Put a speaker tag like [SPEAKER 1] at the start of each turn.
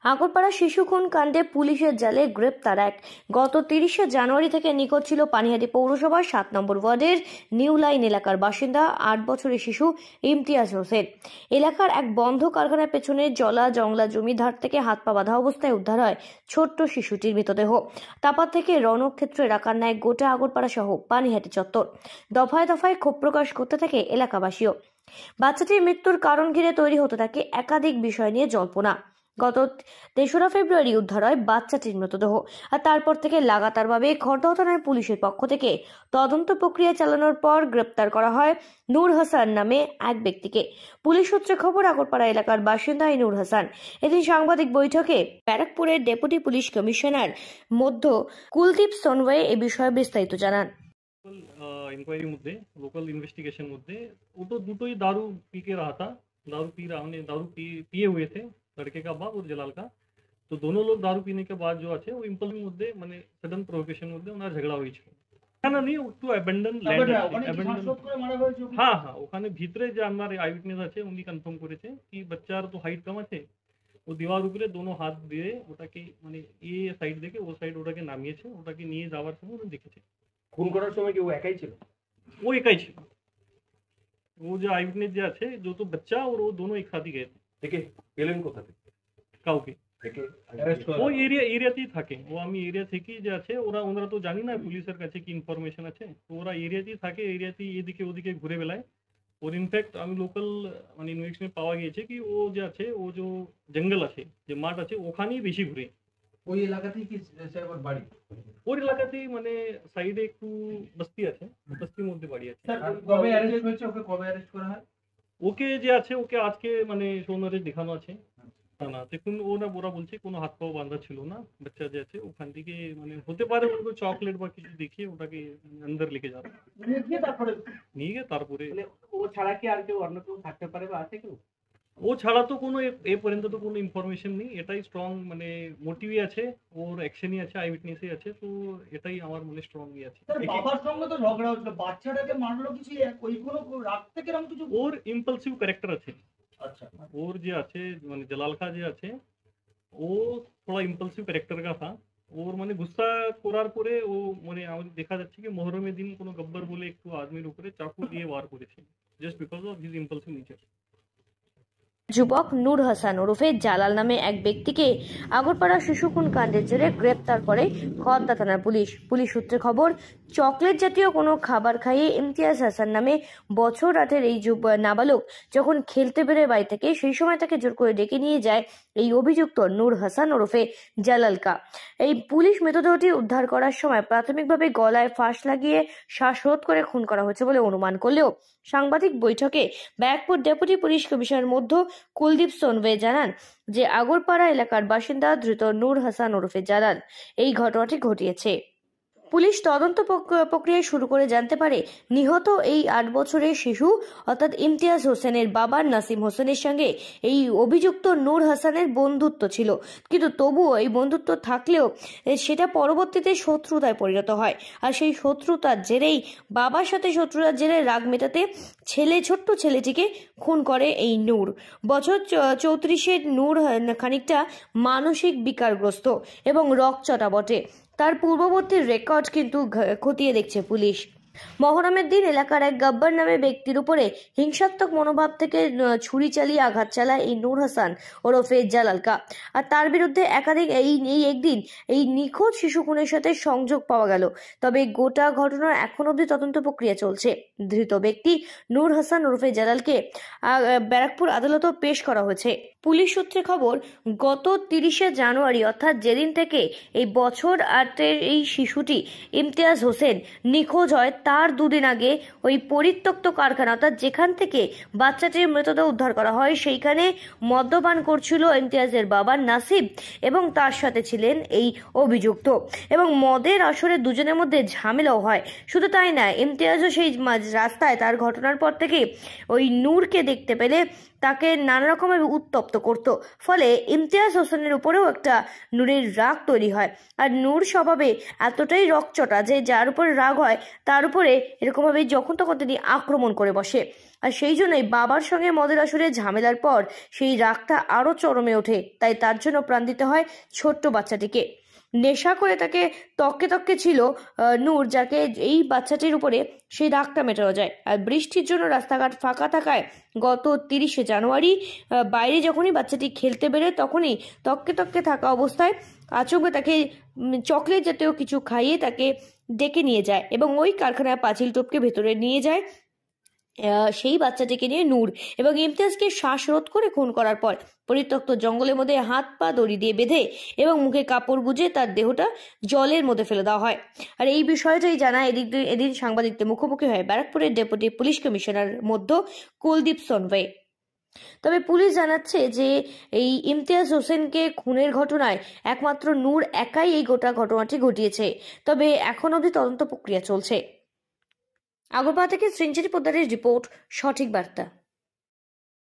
[SPEAKER 1] আগরপাড়া শিশু খুন কাণ্ডে পুলিশের জালে গ্রেপ্তার এক। গত 30শে জানুয়ারি থেকে নিখোঁজ ছিল পানিহাটি পৌরসভার 7 নম্বর ওয়ার্ডের নিউ লাইন এলাকার বাসিন্দা 8 বছরের শিশু ইমতিয়াজ হোসেন। এলাকার এক বন্ধ কারখানার পেছনে জলা জংলা জমি ধার থেকে হাত পা বাঁধা অবস্থায় উদ্ধার হয় ছোট্ট শিশুটির মৃতদেহ। তারপর থেকে রণক্ষেত্র এলাকার ন্যায় গোটা আগরপাড়া সহ পানিহাটি চত্বর দফায় দফায় ক্ষোভ প্রকাশ করতে থাকে এলাকাবাসীও। বাচ্চাটির মৃত্যুর কারণ ঘিরে তৈরি হতে থাকে একাধিক বিষয় নিয়ে জল্পনা। গত 3রা ফেব্রুয়ারি উদ্ধার হয় বাচ্চাটির মৃতদেহ, আর তারপর থেকে লাগাতারভাবে খড়দহ থানার পুলিশের পক্ষ থেকে তদন্ত প্রক্রিয়া চালানোর পর গ্রেপ্তার করা হয় নূর হাসান নামে এক ব্যক্তিকে। পুলিশ সূত্রে খবর, আগরপাড়া এলাকার বাসিন্দা এই নূর হাসান এদিন সাংবাদিক বৈঠকে ব্যারাকপুরের ডেপুটি পুলিশ কমিশনার মধ্য কুলদীপ সোনওয়ে এ বিষয়ে বিস্তারিত জানান।
[SPEAKER 2] इंक्वायरी मुद्दे लोकल इन्वेस्टिगेशन मुद्दे वो तो दुटोई दारू पी के रहा था, दारू पिए हुए थे लड़के का बाप और जलाल का। तो दोनों लोग दारू पीने के बाद जो আছে वो ইম্পালস মধ্যে মানে সডন প্রভোকেশন মধ্যে ওনার ঝগড়া হয়েছিল। না नहीं একটু অ্যাবেন্ডন ল্যান্ড হ্যাঁ ওখানে ভিতরে যে আমার আই উইটনেস আছে উনি কনফার্ম করেছে কি বাচ্চার তো হাইট কম আছে, ও দেওয়ার উপরে দোনো হাত দিয়ে ওটাকে মানে এই সাইড থেকে ও সাইড ওটাকে নামিয়েছে, ওটাকে নিয়ে যাওয়ার সময় উনি দেখেছে। খুন করার সময় কি ও একাই ছিল? ও একাই ছিল। वो जो आई विटनेस जो আছে जो तो बच्चा और वो दोनों एक साथ ही गए थे। দেখে পেলেন কোথা থেকে? কাউকে দেখে ও এরিয়াতেই থাকে। ও আমি এরিয়া থেকেই যে আছে ওরা তো জানি না পুলিশের কাছে কি ইনফরমেশন আছে, তো ওরা এরিয়াতেই থাকে, এরিয়াতেই এদিকে ওদিকে ঘুরে বেড়ায়। और इनफैक्ट আমি লোকাল মানে ইনভেস্টিগেশনে পাওয়া গিয়েছে কি ও যে আছে ও যে জঙ্গল আছে যে মাঠ আছে ওখানেই বেশি ঘুরে। ওই এলাকাতেই কি স্যার ওর বাড়ি? ওর এলাকাতেই মানে সাইডে একটু বস্তি আছে, বস্তির মধ্যে বাড়ি আছে। কবে অ্যারেস্ট হয়েছে? ওকে কবে অ্যারেস্ট করা হয়? ওকে যে আছে ওকে আজকে মানে সোমবারে দেখানো আছে। না দেখুন ওরা বলছে কোনো হাত পাও বাঁধা ছিল না, বাচ্চা যে আছে ওখান থেকে মানে হতে পারে ওকে চকলেট বা কিছু দেখিয়ে ওটাকে আন্দার লেকে যাবে, নিয়ে গিয়ে তারপরে। ও ছাড়া কি আর কেউ অন্য কেউ থাকতে পারে বা আছে কেউ? ও ছাড়া তো কোনো এ পর্যন্ত তো কোনো ইনফরমেশন নেই। এটাই স্ট্রং মানে মোটিভই আছে, ওর অ্যাকশনই আছে, আই উইটনেসই আছে, তো এটাই আমার মনে স্ট্রংই আছে। বাবার সঙ্গে তো ঝগড়া হচ্ছিল, বাচ্চাটাকে মারলো কিছু ওই কোনো রাগ থেকে এরকম কিছু? ওর ইম্পালসিভ ক্যারেক্টার আছে। আচ্ছা ওর যে আছে মানে জলাল কা যে আছে ও थोड़ा ইম্পালসিভ ক্যারেক্টার का था। ওর মানে গুসা করার পরে ও মানে আমাদের দেখা যাচ্ছে কি মোহরমের দিন কোনো গব্বর বলে একটু আদমির উপরে চাকু দিয়ে ওয়ার করেছে just because of his impulsive nature.
[SPEAKER 1] যুবক নূর হাসান ওরফে জালাল নামে এক ব্যক্তিকে আগরপাড়া শিশু খুন কাণ্ডের জেরে গ্রেপ্তার করে খড়দহ থানার পুলিশ সূত্রে খবর, চকলেট জাতীয় কোনো খাবার খাইয়ে ইমতিয়াজ হাসান নামে বছর 8 এই নাবালক যখন খেলতে বেরোয় বাড়ি থেকে, সেই সময় তাকে জোর করে ডেকে নিয়ে যায় এই অভিযুক্ত নূর হাসান ওরফে জালালকা। এই পুলিশ মৃতদেহটি উদ্ধার করার সময় প্রাথমিকভাবে গলায় ফাঁস লাগিয়ে শ্বাসরোধ করে খুন করা হয়েছে বলে অনুমান করলেও সাংবাদিক বৈঠকে ব্যারাকপুর ডেপুটি পুলিশ কমিশনার মধ্য কুলদীপ সোনওয়ে জানান যে আগরপাড়া এলাকার বাসিন্দা ধৃত নূর হাসান ওরফে জালাল এই ঘটনাটি ঘটিয়েছে। পুলিশ তদন্ত প্রক্রিয়া শুরু করে জানতে পারে নিহত এই 8 বছরের শিশু অর্থাৎ ইমতিয়াজ হোসেনের বাবা নাসিম হোসেনের সঙ্গে এই অভিযুক্ত নূর হাসানের বন্ধুত্ব ছিল, কিন্তু তবুও এই বন্ধুত্ব থাকলেও সেটা পরবর্তীতে শত্রুতায় পরিণত হয়। আর সেই শত্রুতার জেরেই বাবার সাথে শত্রুতার জেরে রাগ মেটাতে ছোট্ট ছেলেটিকে খুন করে এই নূর। বছর 34-এর নূর খানিকটা মানসিক বিকারগ্রস্ত এবং রকচটা বটে। তার পূর্ববর্তী রেকর্ড কিন্তু খতিয়ে দেখছে পুলিশ। মহরমের দিন এলাকার এক গব্বর নামে ব্যক্তির উপরে হিংসাত্মক মনোভাব থেকে ছুরি চালিয়ে আঘাত চালায় এই নূর হাসান ওরফে জালালকা। আর তার বিরুদ্ধে একাধিক একদিন এই নিখোঁজ শিশু খুনের সাথে সংযোগ পাওয়া গেল। তবে গোটা ঘটনার এখন অবধি তদন্ত প্রক্রিয়া চলছে। ধৃত ব্যক্তি নূর হাসান ওরফে জালালকে ব্যারাকপুর আদালতেও পেশ করা হয়েছে। পুলিশ সূত্রে খবর, গত 30শে জানুয়ারি অর্থাৎ যেদিন থেকে এই বছর 8-এর এই শিশুটি ইমতিয়াজ হোসেন নিখোঁজ হয় তার 2 দিন আগে ওই পরিত্যক্ত কারখানা অর্থাৎ যেখান থেকে বাচ্চাটির মৃতদেহ উদ্ধার করা হয় সেইখানে মদ্যপান করছিল ইমতিয়াজের বাবা নাসিব এবং তার সাথে ছিলেন এই অভিযুক্ত, এবং মদের আসরে দুজনের মধ্যে ঝামেলাও হয়। শুধু তাই না, ইমতিয়াজও সেই রাস্তায় তার ঘটনার পর থেকে ওই নূরকে দেখতে পেলে তাকে নানা রকমের উত্তপ্ত করত। ফলে ইমতিয়াজ হোসেনের উপরেও একটা নূরের রাগ তৈরি হয়। আর নূর স্বভাবে এতটাই রকচটা যে যার উপরে রাগ হয় তার উপরে এরকমভাবে যখন তখন তিনি আক্রমণ করে বসে। আর সেই জন্যই বাবার সঙ্গে মদের আসরে ঝামেলার পর সেই রাগটা আরো চরমে ওঠে। তাই তার জন্য প্রাণ দিতে হয় ছোট্ট বাচ্চাটিকে। নেশা করে তাকে তককে তককে ছিল নূর, যাকে এই বাচ্চাটির উপরে সেই রাগটা মেটানো যায়। আর বৃষ্টির জন্য রাস্তাঘাট ফাঁকা থাকায় গত 30শে জানুয়ারি বাইরে যখনই বাচ্চাটি খেলতে বেরোয় তখনই তককে তককে থাকা অবস্থায় আচমকে তাকে চকলেট জাতীয় কিছু খাইয়ে তাকে ডেকে নিয়ে যায় এবং ওই কারখানায় পাঁচিল টপকে ভেতরে নিয়ে যায় সেই বাচ্চাটিকে নিয়ে নূর, এবং ইমতিয়াজকে শ্বাসরোধ করে খুন করার পর পরিত্যক্ত জঙ্গলের মধ্যে হাত পা দড়ি দিয়ে বেঁধে এবং মুখে কাপড় গুজে তার দেহটা জলের মধ্যে ফেলে দেওয়া হয়। আর এই বিষয়টাই জানা এদিন সাংবাদিকদের মুখোমুখি হয় ব্যারাকপুরের ডেপুটি পুলিশ কমিশনার মধ্য কুলদীপ সোনওয়ে। তবে পুলিশ জানাচ্ছে যে এই ইমতিয়াজ হোসেনকে খুনের ঘটনায় একমাত্র নূর একাই এই গোটা ঘটনাটি ঘটিয়েছে। তবে এখন অবধি তদন্ত প্রক্রিয়া চলছে। আগরপাড়া থেকে সৃঞ্জিত পোদ্দারের রিপোর্ট, সঠিক বার্তা।